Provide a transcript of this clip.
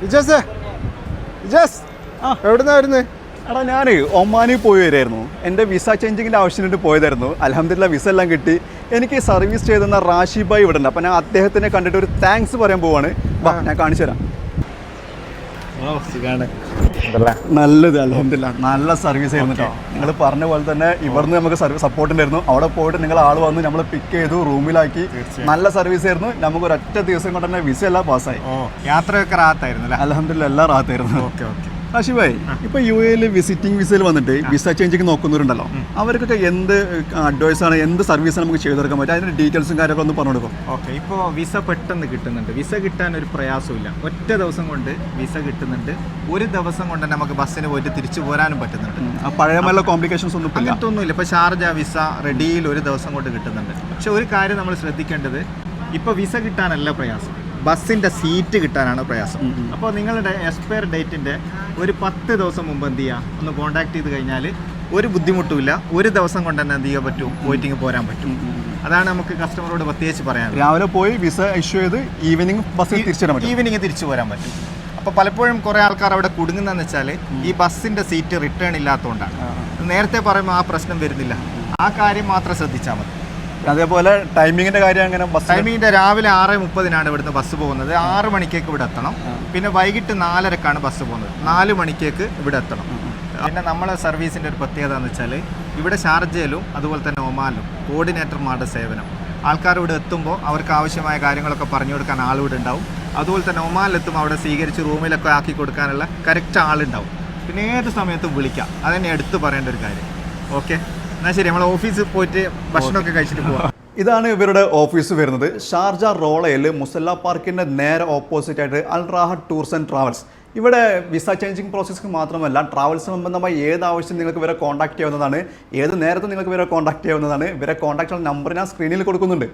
ഇജസ് ഇജസ് എവിടുന്നാ വരുന്നത്? എടാ ഞാൻ ഒമാനിൽ പോയി വരായിരുന്നു. എൻ്റെ വിസ ചേഞ്ചിങ്ങിൻ്റെ ആവശ്യമായിട്ട് പോയതായിരുന്നു. അൽഹംദുലില്ലാ വിസ എല്ലാം കിട്ടി. എനിക്ക് സർവീസ് ചെയ്തെന്ന റാഷി ഭായ് ഇവിടെ ഉണ്ട്. അപ്പോൾ ഞാൻ അദ്ദേഹത്തിനെ കണ്ടിട്ട് ഒരു താങ്ക്സ് പറയാൻ പോവാണ്. വാ ഞാൻ കാണിച്ചു തരാം. നല്ലത് അൽഹംദുലില്ലാ നല്ല സർവീസ് ആയിരുന്നു കേട്ടോ. നിങ്ങൾ പറഞ്ഞ പോലെ തന്നെ ഇവിടുന്ന് നമുക്ക് സർവീസ് സപ്പോർട്ട് ഉണ്ടായിരുന്നു. അവിടെ പോയിട്ട് നിങ്ങൾ ആൾ വന്ന് നമ്മൾ പിക്ക് ചെയ്തു, റൂമിലാക്കി. നല്ല സർവീസ് ആയിരുന്നു. നമുക്ക് ഒരൊറ്റ ദിവസം കൊണ്ട് തന്നെ വിസ എല്ലാം പാസ്സായി. യാത്രയൊക്കെ റാത്തായിരുന്നു. അൽഹംദുലില്ലാ എല്ലാം റാത്തായിരുന്നു. Okay okay. റാഷി ഭായ്, ഇപ്പൊ യു എയിൽ വിസിറ്റിംഗ് വിസയിൽ വന്നിട്ട് വിസ ചേഞ്ചിങ് നോക്കുന്നവരുണ്ടല്ലോ, അവർക്കൊക്കെ എന്ത് അഡ്വൈസാണ്, എന്ത് സർവീസാണ് നമുക്ക് ചെയ്തു കൊടുക്കാൻ പറ്റുക? അതിന്റെ ഡീറ്റെയിൽസും കാര്യങ്ങളൊക്കെ ഒന്ന് പറഞ്ഞു കൊടുക്കും. ഓക്കെ. ഇപ്പോൾ വിസ പെട്ടെന്ന് കിട്ടുന്നുണ്ട്. വിസ കിട്ടാൻ ഒരു പ്രയാസമില്ല. ഒറ്റ ദിവസം കൊണ്ട് വിസ കിട്ടുന്നുണ്ട്. ഒരു ദിവസം കൊണ്ട് തന്നെ നമുക്ക് ബസ്സിന് പോയിട്ട് തിരിച്ചു പോരാനും പറ്റുന്നുണ്ട്. പഴയ നല്ല കോംപ്ലിക്കേഷൻസ് ഒന്നും അങ്ങനത്തെ ഒന്നുമില്ല. ഇപ്പോൾ ഷാർജ വിസ റെഡിയിൽ ഒരു ദിവസം കൊണ്ട് കിട്ടുന്നുണ്ട്. പക്ഷെ ഒരു കാര്യം നമ്മൾ ശ്രദ്ധിക്കേണ്ടത്, ഇപ്പോൾ വിസ കിട്ടാനല്ല പ്രയാസം, ബസ്സിൻ്റെ സീറ്റ് കിട്ടാനാണ് പ്രയാസം. അപ്പോൾ നിങ്ങളുടെ എക്സ്പയർ ഡേറ്റിൻ്റെ ഒരു 10 ദിവസം മുമ്പ് എന്ത് ചെയ്യുക, ഒന്ന് കോൺടാക്ട് ചെയ്ത് കഴിഞ്ഞാൽ ഒരു ബുദ്ധിമുട്ടുമില്ല. ഒരു ദിവസം കൊണ്ട് തന്നെ എന്ത് ചെയ്യാൻ പറ്റും, പോയിട്ടിങ് പോരാൻ പറ്റും. അതാണ് നമുക്ക് കസ്റ്റമറോട് പ്രത്യേകിച്ച് പറയാൻ. രാവിലെ പോയി വിസ ഇഷ്യൂ ചെയ്ത് ഈവനിങ് ബസ്സിൽ തിരിച്ചു വരാൻ പറ്റും. ഈവനിങ് തിരിച്ചു പോരാൻ പറ്റും. അപ്പോൾ പലപ്പോഴും കുറേ ആൾക്കാർ അവിടെ കുടുങ്ങുന്നതെന്ന് വെച്ചാൽ ഈ ബസ്സിൻ്റെ സീറ്റ് റിട്ടേൺ ഇല്ലാത്തതുകൊണ്ടാണ്. നേരത്തെ പറയുമ്പോൾ ആ പ്രശ്നം വരുന്നില്ല. ആ കാര്യം മാത്രം ശ്രദ്ധിച്ചാൽ മതി. അതേപോലെ ടൈമിങ്ങിന്റെ കാര്യം അങ്ങനെ, ടൈമിങ്ങിന്റെ രാവിലെ 6:30 ഇവിടുന്ന് ബസ് പോകുന്നത്. 6 മണിക്കേക്ക് ഇവിടെ എത്തണം. പിന്നെ വൈകിട്ട് 4:30 ബസ് പോകുന്നത്. 4 മണിക്കേക്ക് ഇവിടെ എത്തണം. പിന്നെ നമ്മളെ സർവീസിൻ്റെ ഒരു പ്രത്യേകത എന്ന് വെച്ചാൽ ഇവിടെ ഷാർജയിലും അതുപോലെ തന്നെ ഒമാനിലും കോർഡിനേറ്റർമാരുടെ സേവനം. ആൾക്കാർ ഇവിടെ എത്തുമ്പോൾ അവർക്ക് ആവശ്യമായ കാര്യങ്ങളൊക്കെ പറഞ്ഞു കൊടുക്കാൻ ആളിവിടെ ഉണ്ടാവും. അതുപോലെ തന്നെ ഒമാനിലെത്തുമ്പോൾ അവിടെ സ്വീകരിച്ച് റൂമിലൊക്കെ ആക്കി കൊടുക്കാനുള്ള കറക്റ്റ് ആളുണ്ടാവും. പിന്നെ ഏത് സമയത്തും വിളിക്കാം. അതന്നെ എടുത്തു പറയേണ്ട ഒരു കാര്യം. ഓക്കെ, എന്നാൽ ശരി, നമ്മൾ ഓഫീസിൽ പോയിട്ട് ഭക്ഷണമൊക്കെ കഴിച്ചിട്ട് പോവാം. ഇതാണ് ഇവരുടെ ഓഫീസ് വരുന്നത്. ഷാർജ റോളയിൽ മുസല്ല പാർക്കിൻ്റെ നേരെ ഓപ്പോസിറ്റ് ആയിട്ട് അൽ റാഹ ടൂർസ് ആൻഡ് ട്രാവൽസ്. ഇവിടെ വിസ ചേഞ്ചിങ് പ്രോസസ്സ് മാത്രമല്ല, ട്രാവൽസ് സംബന്ധമായി ഏത് ആവശ്യം നിങ്ങൾക്ക് ഇവരെ കോൺടാക്ട് ചെയ്യാവുന്നതാണ്. ഏത് നേരത്തും നിങ്ങൾക്ക് ഇവരെ കോൺടാക്ട് ചെയ്യാവുന്നതാണ്. ഇവരെ കോൺടാക്ട് നമ്പർ ഞാൻ സ്ക്രീനിൽ കൊടുക്കുന്നുണ്ട്.